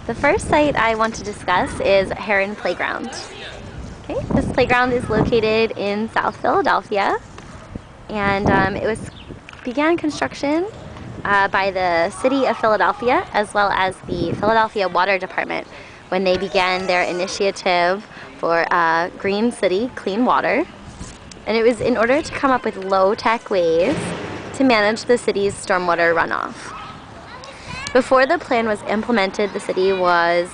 The first site I want to discuss is Heron Playground. Okay, this playground is located in South Philadelphia, and began construction by the City of Philadelphia as well as the Philadelphia Water Department when they began their initiative for Green City Clean Water. And it was in order to come up with low-tech ways to manage the city's stormwater runoff. Before the plan was implemented, the city was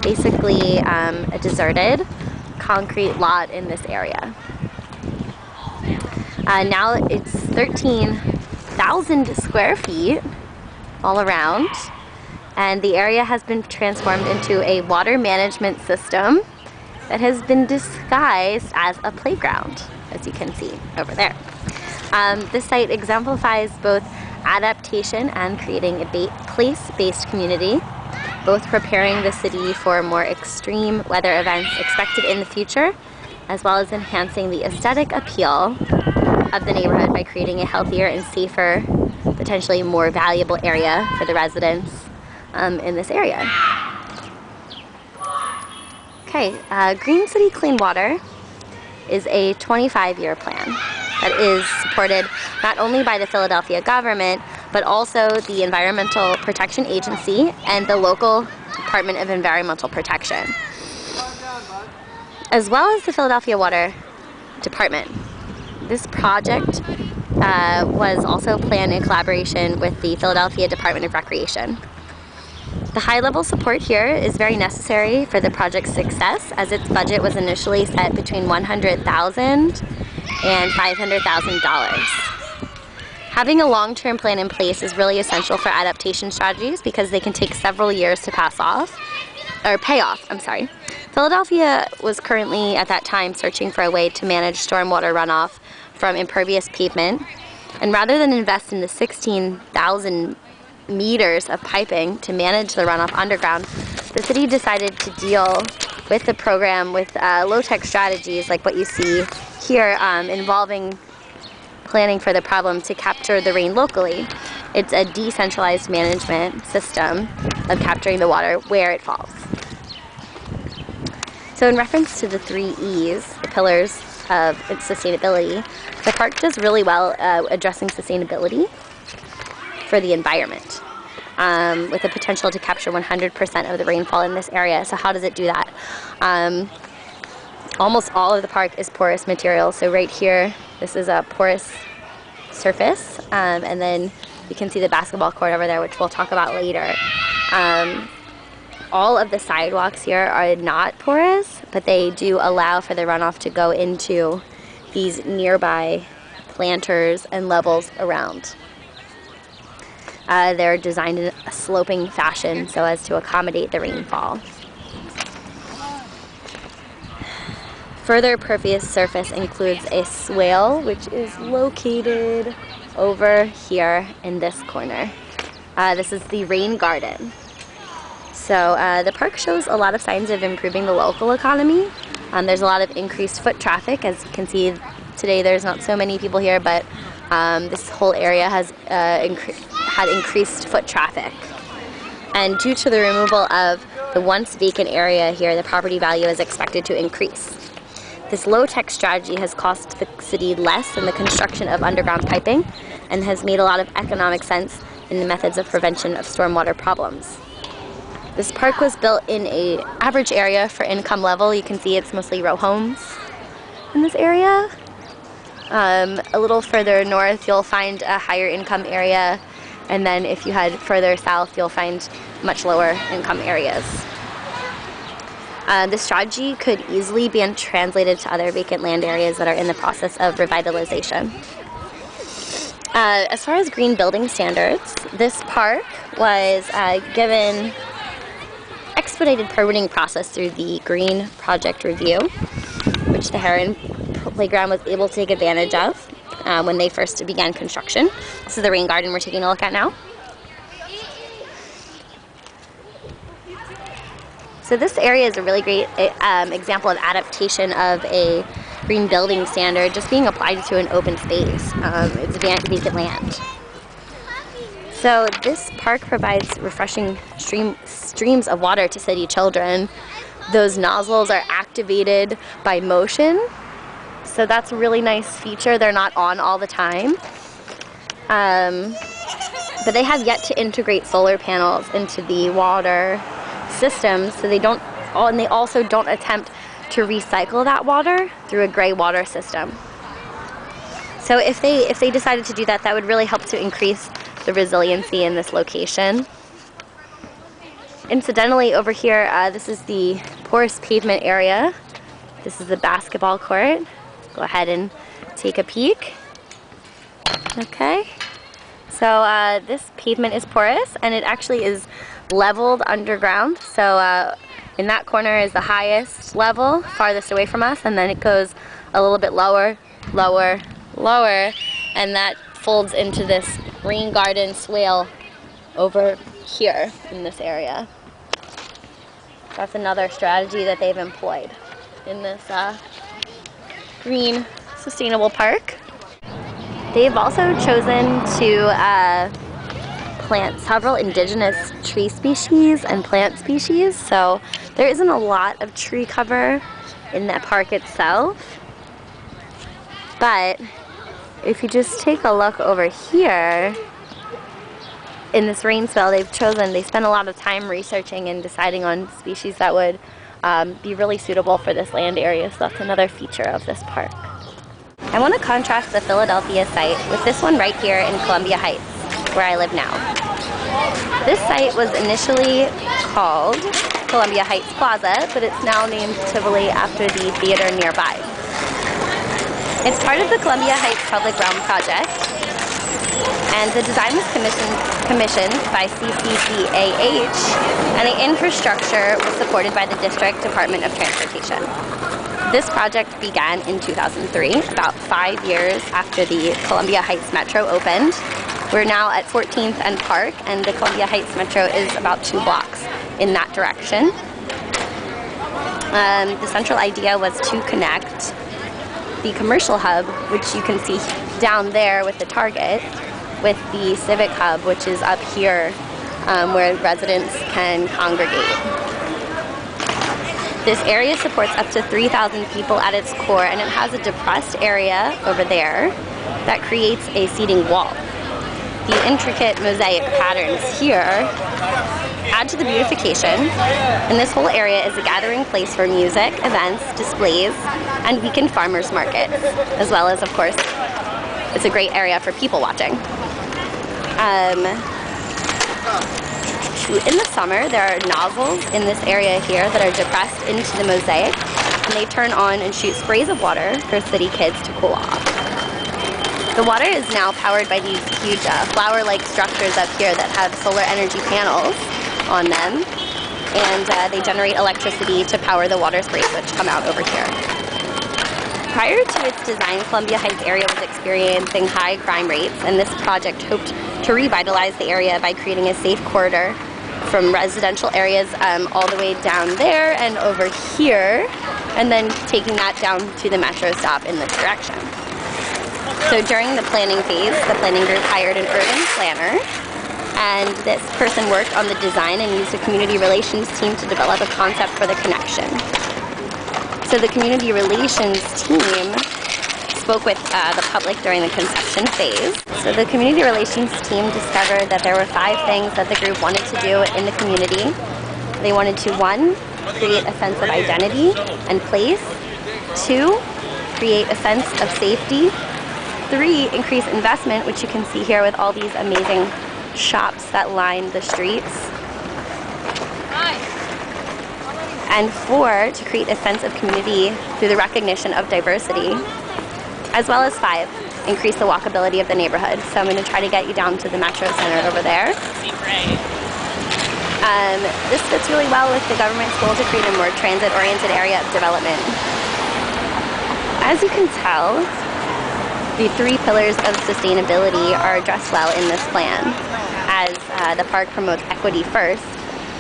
basically a deserted concrete lot in this area. Now it's 13,000 square feet all around, and the area has been transformed into a water management system that has been disguised as a playground, as you can see over there. This site exemplifies both adaptation and creating a place-based community, both preparing the city for more extreme weather events expected in the future, as well as enhancing the aesthetic appeal of the neighborhood by creating a healthier and safer, potentially more valuable area for the residents in this area. Okay, Green City Clean Water is a 25-year plan that is supported not only by the Philadelphia government, but also the Environmental Protection Agency and the local Department of Environmental Protection, as well as the Philadelphia Water Department. This project was also planned in collaboration with the Philadelphia Department of Recreation. The high-level support here is very necessary for the project's success, as its budget was initially set between $100,000 and $500,000. Having a long-term plan in place is really essential for adaptation strategies because they can take several years to pay off. Philadelphia was currently at that time searching for a way to manage stormwater runoff from impervious pavement, and rather than invest in the 16,000 meters of piping to manage the runoff underground, the city decided to deal with the program with low-tech strategies like what you see here, involving planning for the problem to capture the rain locally. It's a decentralized management system of capturing the water where it falls. So in reference to the 3 E's, the pillars of its sustainability, the park does really well addressing sustainability for the environment, with the potential to capture 100% of the rainfall in this area. So how does it do that? Almost all of the park is porous material. So right here, this is a porous surface, and then you can see the basketball court over there, which we'll talk about later. All of the sidewalks here are not porous, but they do allow for the runoff to go into these nearby planters and levels around. They're designed in a sloping fashion so as to accommodate the rainfall. Further pervious surface includes a swale, which is located over here in this corner. This is the rain garden. So the park shows a lot of signs of improving the local economy. There's a lot of increased foot traffic. As you can see today, there's not so many people here, but this whole area has had increased foot traffic. And due to the removal of the once vacant area here, the property value is expected to increase. This low-tech strategy has cost the city less than the construction of underground piping and has made a lot of economic sense in the methods of prevention of stormwater problems. This park was built in an average area for income level. You can see it's mostly row homes in this area. A little further north, you'll find a higher income area, and then if you head further south, you'll find much lower income areas. This strategy could easily be translated to other vacant land areas that are in the process of revitalization. As far as green building standards, this park was given expedited permitting process through the Green Project Review, which the Heron Playground was able to take advantage of when they first began construction. This is the rain garden we're taking a look at now. So this area is a really great example of adaptation of a green building standard just being applied to an open space. It's vacant land. So this park provides refreshing streams of water to city children. Those nozzles are activated by motion, so that's a really nice feature. They're not on all the time. But they have yet to integrate solar panels into the water system, so they don't, and they also don't attempt to recycle that water through a gray water system. So if they decided to do that, that would really help to increase the resiliency in this location. Incidentally, over here, this is the porous pavement area. This is the basketball court. Go ahead and take a peek. Okay. So this pavement is porous, and it actually is leveled underground. So in that corner is the highest level, farthest away from us, and then it goes a little bit lower, lower, lower, and that folds into this rain garden swale over here in this area. That's another strategy that they've employed in this green, sustainable park. They've also chosen to plant several indigenous tree species and plant species, so there isn't a lot of tree cover in that park itself. But if you just take a look over here, in this rain swale they spent a lot of time researching and deciding on species that would be really suitable for this land area, so that's another feature of this park. I want to contrast the Philadelphia site with this one right here in Columbia Heights, where I live now. This site was initially called Columbia Heights Plaza, but it's now named Tivoli after the theater nearby. It's part of the Columbia Heights Public Realm Project, and the design was commissioned by CCCAH, and the infrastructure was supported by the District Department of Transportation. This project began in 2003, about 5 years after the Columbia Heights Metro opened. We're now at 14th and Park, and the Columbia Heights Metro is about 2 blocks in that direction. The central idea was to connect the commercial hub, which you can see down there with the Target, with the Civic Hub, which is up here where residents can congregate. This area supports up to 3,000 people at its core, and it has a depressed area over there that creates a seating wall. The intricate mosaic patterns here add to the beautification, and this whole area is a gathering place for music, events, displays, and weekend farmers markets, as well as, of course, it's a great area for people watching. In the summer, there are nozzles in this area here that are depressed into the mosaic, and they turn on and shoot sprays of water for city kids to cool off. The water is now powered by these huge flower-like structures up here that have solar energy panels on them, and they generate electricity to power the water sprays which come out over here. Prior to its design, Columbia Heights area was experiencing high crime rates, and this project hoped to revitalize the area by creating a safe corridor from residential areas all the way down there and over here, and then taking that down to the metro stop in this direction. So during the planning phase, the planning group hired an urban planner, and this person worked on the design and used a community relations team to develop a concept for the connection. So the community relations team spoke with the public during the conception phase. So the community relations team discovered that there were 5 things that the group wanted to do in the community. They wanted to, 1, create a sense of identity and place. 2, create a sense of safety. 3, increase investment, which you can see here with all these amazing shops that line the streets. And 4, to create a sense of community through the recognition of diversity. As well as 5, increase the walkability of the neighborhood. So I'm going to try to get you down to the Metro Center over there. This fits really well with the government's goal to create a more transit-oriented area of development. As you can tell, the 3 pillars of sustainability are addressed well in this plan, as the park promotes equity first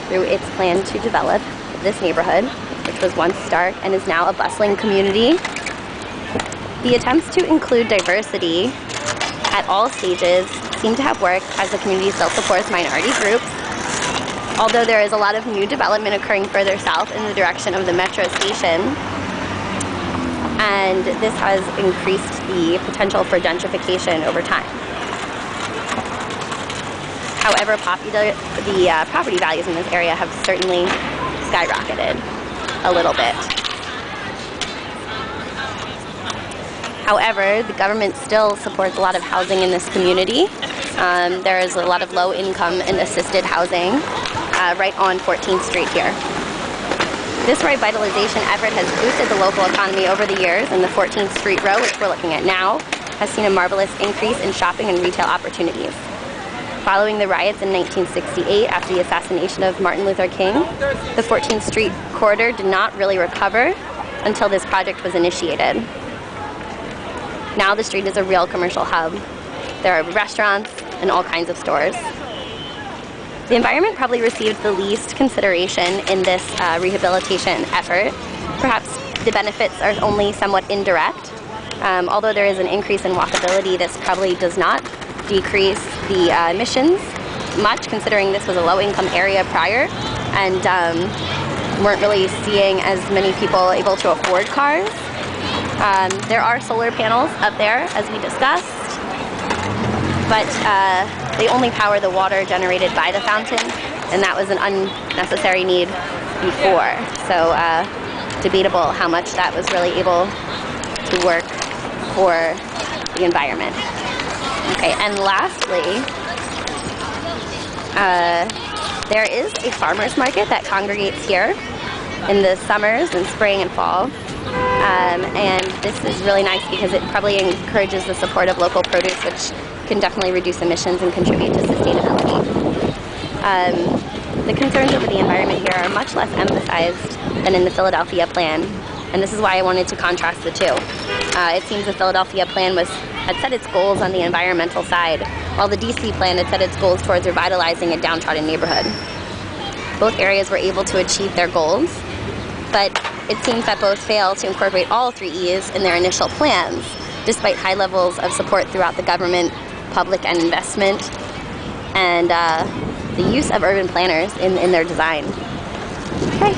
through its plan to develop this neighborhood, which was once stark and is now a bustling community. The attempts to include diversity at all stages seem to have worked, as the community still supports minority groups. Although there is a lot of new development occurring further south in the direction of the metro station, and this has increased the potential for gentrification over time. However, the property values in this area have certainly skyrocketed a little bit. However, the government still supports a lot of housing in this community. There is a lot of low-income and assisted housing right on 14th Street here. This revitalization effort has boosted the local economy over the years, and the 14th Street row, which we're looking at now, has seen a marvelous increase in shopping and retail opportunities. Following the riots in 1968 after the assassination of Martin Luther King, the 14th Street corridor did not really recover until this project was initiated. Now the street is a real commercial hub. There are restaurants and all kinds of stores. The environment probably received the least consideration in this rehabilitation effort. Perhaps the benefits are only somewhat indirect. Although there is an increase in walkability, this probably does not decrease the emissions much, considering this was a low-income area prior, and weren't really seeing as many people able to afford cars. There are solar panels up there, as we discussed, but they only power the water generated by the fountain, and that was an unnecessary need before. So debatable how much that was really able to work for the environment. Okay, and lastly, there is a farmer's market that congregates here in the summers and spring and fall. And this is really nice because it probably encourages the support of local produce, which can definitely reduce emissions and contribute to sustainability. The concerns over the environment here are much less emphasized than in the Philadelphia plan, and this is why I wanted to contrast the two. It seems the Philadelphia plan had set its goals on the environmental side, while the DC plan had set its goals towards revitalizing a downtrodden neighborhood. Both areas were able to achieve their goals, but it seems that both fail to incorporate all three E's in their initial plans, despite high levels of support throughout the government, public and investment, and the use of urban planners in their design. Okay.